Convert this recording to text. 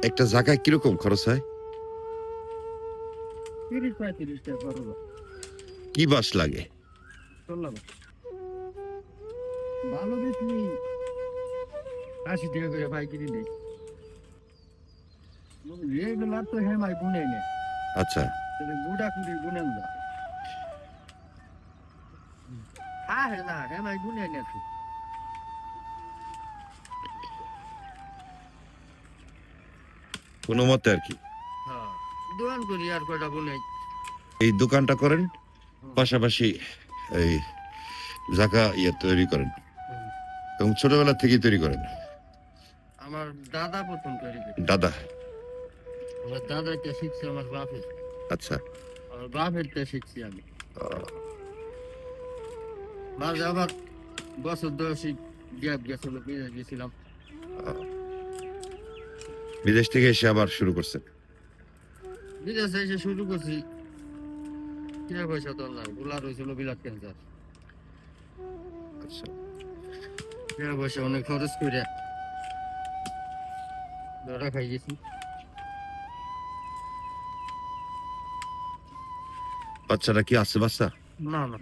একটা জায়গায় কিরকম খরচ হয়? 30-35 টাকা খরচ। কি বাঁশ লাগে? চললাম ভালো বেশি 80 টাকা করে পাইকারি দেয়। রেগুলার তো হেমাই গুনে নে, আচ্ছা, গুড়া কুড়ি গুনেন না। হ্যাঁ হ্যাঁ না হেমাই গুনে নে তো। কোনো মতে আর কি। হ্যাঁ দোকান করি আর কয়টা গুনাই। এই দোকানটা করেন, পাশাপাশি এই জায়গা তৈরি করেন এবং ছোটবেলা থেকেই তৈরি করেন। আমার দাদা প্রথম তৈরি করে। দাদা? আমার দাদা এটা শিখছে আমার বাপের। আচ্ছা। আমার বাপের টা শিখছি আমি। মাঝে আবার বছর 10 গ্যাপ গেছিল, বিদেশ গেছিলাম। বিদেশ থেকে এসে আবার শুরু করছেন? বিদেশে এসে শুরু করছি, টাকা পয়সা তো নাই, বুলার হয়েছিল বিলাত ক্যান্সার। আচ্ছা। টাকা পয়সা অনেক খরচ করে ধরা খাই গেছি। বাচ্চারা কি আছে? বাচ্চা? না না